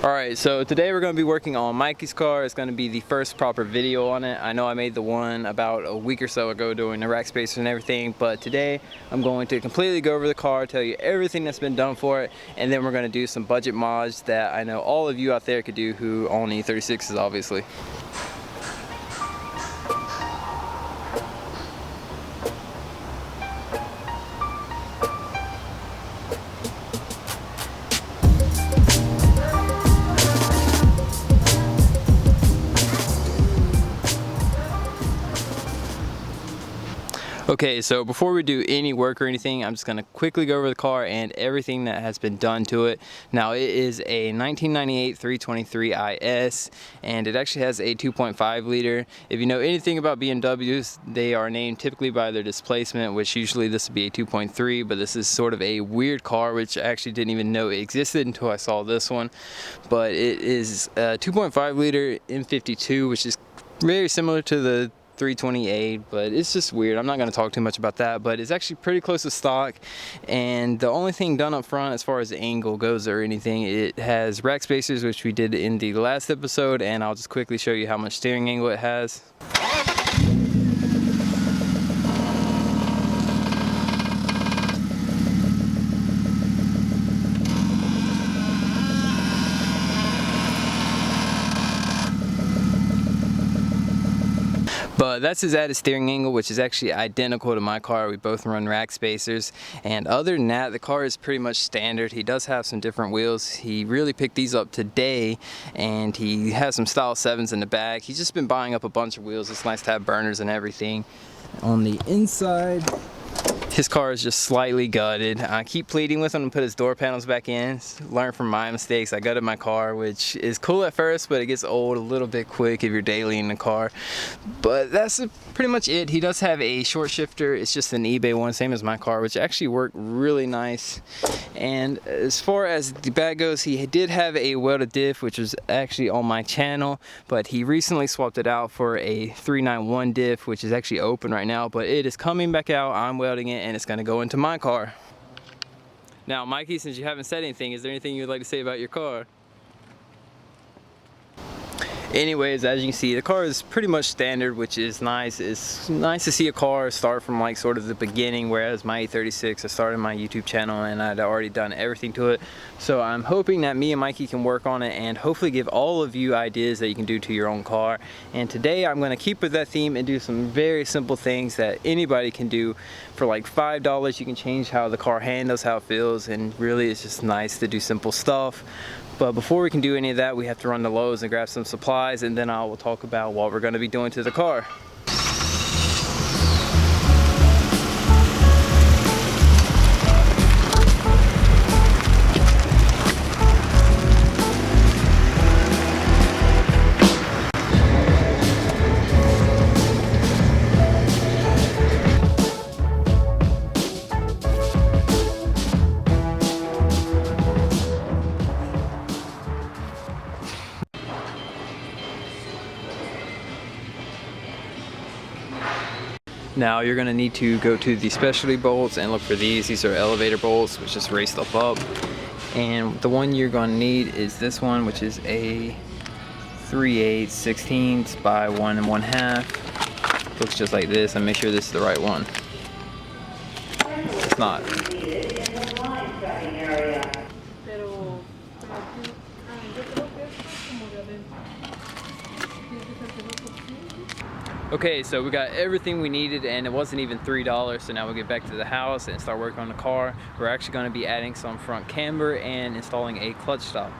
Alright, so today we're going to be working on Mikey's car. It's going to be the first proper video on it. I know I made the one about a week or so ago doing the rack spacers and everything, but today I'm going to completely go over the car, tell you everything that's been done for it, and then we're going to do some budget mods that I know all of you out there could do who own E36s, obviously. Okay, so before we do any work or anything, I'm just going to quickly go over the car and everything that has been done to it. Now, it is a 1998 323 IS, and it actually has a 2.5 liter. If you know anything about BMWs, they are named typically by their displacement, which usually this would be a 2.3, but this is sort of a weird car, which I actually didn't even know it existed until I saw this one. But it is a 2.5 liter Ep.2, which is very similar to the 328, but it's just weird. I'm not going to talk too much about that, but it's actually pretty close to stock, and the only thing done up front as far as the angle goes or anything, it has rack spacers, which we did in the last episode, and I'll just quickly show you how much steering angle it has. But that's his added steering angle, which is actually identical to my car. We both run rack spacers, and other than that, the car is pretty much standard. He does have some different wheels. He really picked these up today, and he has some Style 7s in the back. He's just been buying up a bunch of wheels. It's nice to have burners and everything. On the inside, his car is just slightly gutted. I keep pleading with him to put his door panels back in. Learn from my mistakes. I gutted my car, which is cool at first, but it gets old a little bit quick if you're daily in the car. But that's pretty much it. He does have a short shifter. It's just an eBay one, same as my car, which actually worked really nice. And as far as the bag goes, he did have a welded diff, which was actually on my channel, but he recently swapped it out for a 391 diff, which is actually open right now, but it is coming back out. I'm welding it, and it's going to go into my car. Now, Mikey, since you haven't said anything, is there anything you'd like to say about your car? Anyways, as you can see, the car is pretty much standard, which is nice. It's nice to see a car start from like sort of the beginning, whereas my E36, I started my YouTube channel and I'd already done everything to it. So I'm hoping that me and Mikey can work on it and hopefully give all of you ideas that you can do to your own car. And today I'm going to keep with that theme and do some very simple things that anybody can do for like $5. You can change how the car handles, how it feels, and really it's just nice to do simple stuff. But before we can do any of that, we have to run to Lowe's and grab some supplies, and then I will talk about what we're going to be doing to the car. Now you're going to need to go to the specialty bolts and look for these. These are elevator bolts, which just raise stuff up. And the one you're going to need is this one, which is a 3/8/16 by 1 1/2. Looks just like this, and make sure this is the right one. It's not. Okay, so we got everything we needed, and it wasn't even $3, so now we'll get back to the house and start working on the car. We're actually going to be adding some front camber and installing a clutch stop.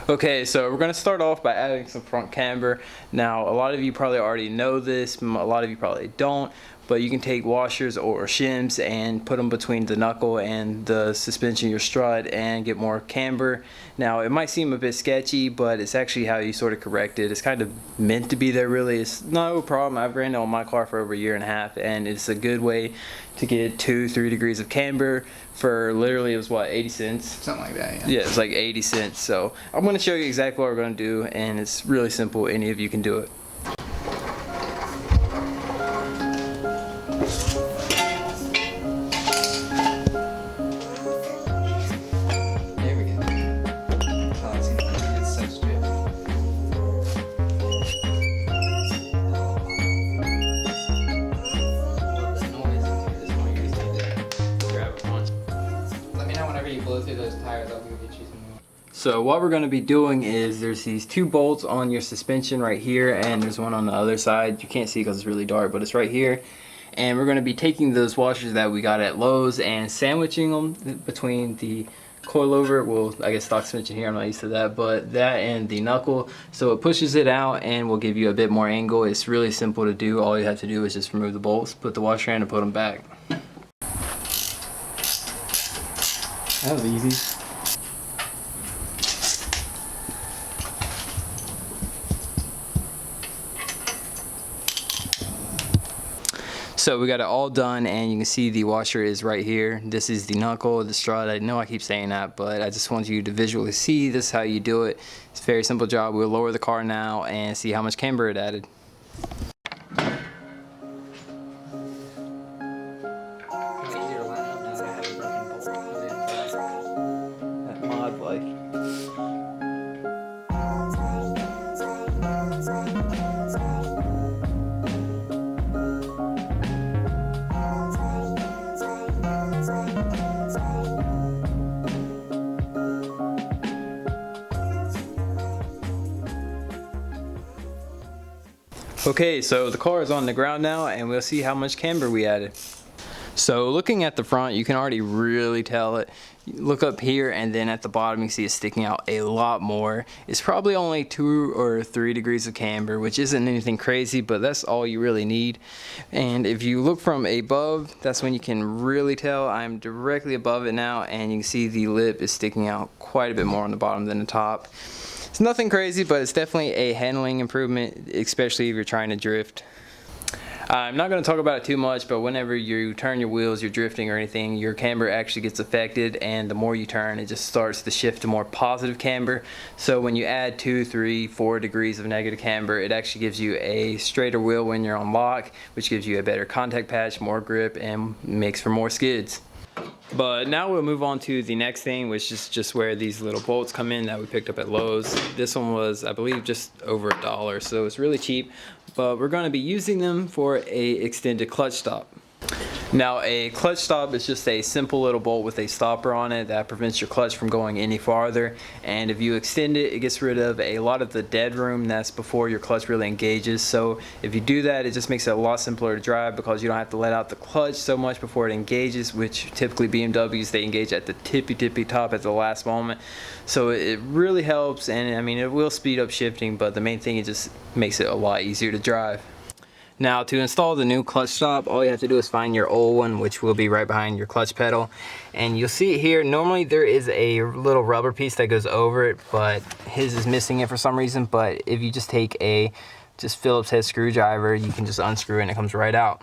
Okay, so we're going to start off by adding some front camber. Now, a lot of you probably already know this, a lot of you probably don't, but you can take washers or shims and put them between the knuckle and the suspension of your strut and get more camber. Now, it might seem a bit sketchy, but it's actually how you sort of correct it. It's kind of meant to be there, really. It's no problem. I've ran it on my car for over a year and a half, and it's a good way to get 2-3 degrees of camber for literally, it was what, 80 cents? Something like that, yeah. Yeah, it's like 80 cents. So I'm going to show you exactly what we're going to do, and it's really simple. Any of you can do it. There we go. Oh, it's going to get so stripped. Let me know whenever you blow through those tires, I'll go get you some more. So what we're going to be doing is there's these 2 bolts on your suspension right here, and there's one on the other side. You can't see because it's really dark, but it's right here. And we're going to be taking those washers that we got at Lowe's and sandwiching them between the coilover, well, I guess stock suspension here, I'm not used to that, but that and the knuckle. So it pushes it out and will give you a bit more angle. It's really simple to do. All you have to do is just remove the bolts, put the washer in, and put them back. That was easy. So we got it all done, and you can see the washer is right here. This is the knuckle, the strut. I know I keep saying that, but I just want you to visually see this, how you do it. It's a very simple job. We'll lower the car now and see how much camber it added. That mod like. Okay, so the car is on the ground now, and we'll see how much camber we added. So looking at the front, you can already really tell it. You look up here, and then at the bottom you see it sticking out a lot more. It's probably only 2 or 3 degrees of camber, which isn't anything crazy, but that's all you really need. And if you look from above, that's when you can really tell. I'm directly above it now, and you can see the lip is sticking out quite a bit more on the bottom than the top. It's nothing crazy, but it's definitely a handling improvement, especially if you're trying to drift. I'm not going to talk about it too much, but whenever you turn your wheels, you're drifting or anything, your camber actually gets affected, and the more you turn, it just starts to shift to more positive camber. So when you add 2, 3, 4 degrees of negative camber, it actually gives you a straighter wheel when you're on lock, which gives you a better contact patch, more grip, and makes for more skids. But now we'll move on to the next thing, which is just where these little bolts come in that we picked up at Lowe's. This one was, I believe, just over $1, so it's really cheap. But we're going to be using them for a extended clutch stop. Now, a clutch stop is just a simple little bolt with a stopper on it that prevents your clutch from going any farther. And if you extend it, it gets rid of a lot of the dead room that's before your clutch really engages. So if you do that, it just makes it a lot simpler to drive because you don't have to let out the clutch so much before it engages, which typically BMWs, they engage at the tippy top at the last moment. So it really helps, and I mean, it will speed up shifting, but the main thing, it just makes it a lot easier to drive. Now, to install the new clutch stop, all you have to do is find your old one, which will be right behind your clutch pedal. And you'll see it here. Normally there is a little rubber piece that goes over it, but his is missing it for some reason. But if you just take a Phillips head screwdriver, you can just unscrew it and it comes right out.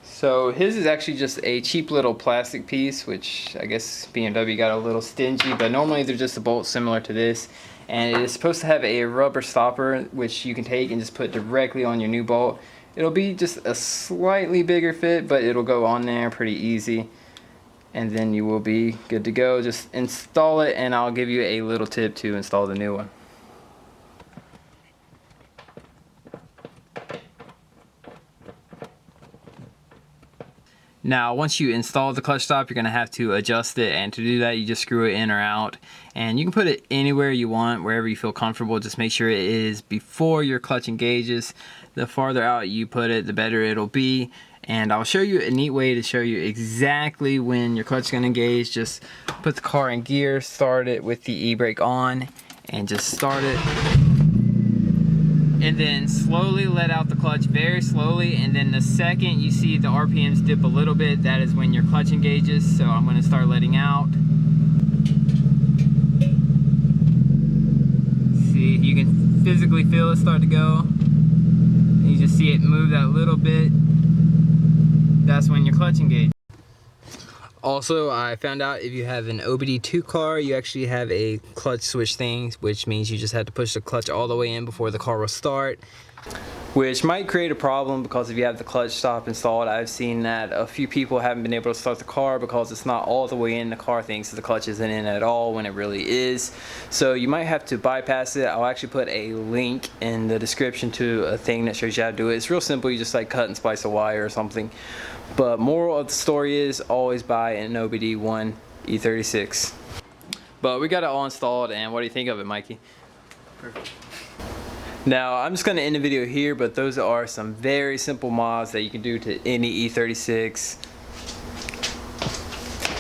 So his is actually just a cheap little plastic piece, which I guess BMW got a little stingy, but normally they're just a bolt similar to this. And it is supposed to have a rubber stopper, which you can take and just put directly on your new bolt. It'll be just a slightly bigger fit, but it'll go on there pretty easy. And then you will be good to go. Just install it, and I'll give you a little tip to install the new one. Now, once you install the clutch stop, you're gonna have to adjust it, and to do that, you just screw it in or out. And you can put it anywhere you want, wherever you feel comfortable. Just make sure it is before your clutch engages. The farther out you put it, the better it'll be. And I'll show you a neat way to show you exactly when your clutch is gonna engage. Just put the car in gear, start it with the e-brake on, and just start it. And then slowly let out the clutch, very slowly, and then the second you see the RPMs dip a little bit, that is when your clutch engages. So I'm going to start letting out. See, you can physically feel it start to go. And you just see it move that little bit. That's when your clutch engages. Also, I found out if you have an Ep.2 car, you actually have a clutch switch thing, which means you just have to push the clutch all the way in before the car will start, which might create a problem because if you have the clutch stop installed, I've seen that a few people haven't been able to start the car because it's not all the way in. The car thinks the clutch isn't in at all when it really is. So you might have to bypass it. I'll actually put a link in the description to a thing that shows you how to do it. It's real simple. You just like cut and splice a wire or something. But moral of the story is always buy an OBD1 E36. But we got it all installed, and what do you think of it, Mikey? Perfect. Now, I'm just going to end the video here, but those are some very simple mods that you can do to any E36.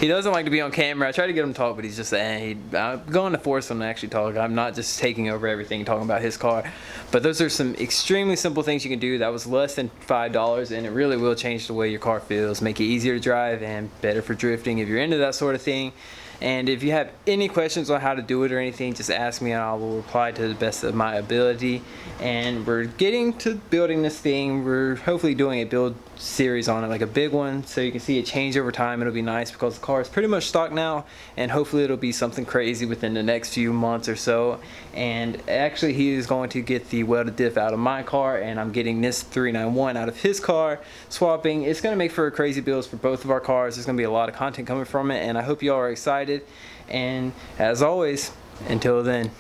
He doesn't like to be on camera. I try to get him to talk, but he's just I'm going to force him to actually talk. I'm not just taking over everything and talking about his car. But those are some extremely simple things you can do. That was less than $5, and it really will change the way your car feels, make it easier to drive and better for drifting if you're into that sort of thing. And if you have any questions on how to do it or anything, just ask me and I will reply to the best of my ability. And we're getting to building this thing. We're hopefully doing a build series on it, like a big one, so you can see it change over time. It'll be nice because the car is pretty much stock now, and hopefully it'll be something crazy within the next few months or so. And actually he is going to get the welded diff out of my car, and I'm getting this 391 out of his car, swapping. It's going to make for crazy builds for both of our cars. There's going to be a lot of content coming from it, and I hope you all are excited. And as always, until then.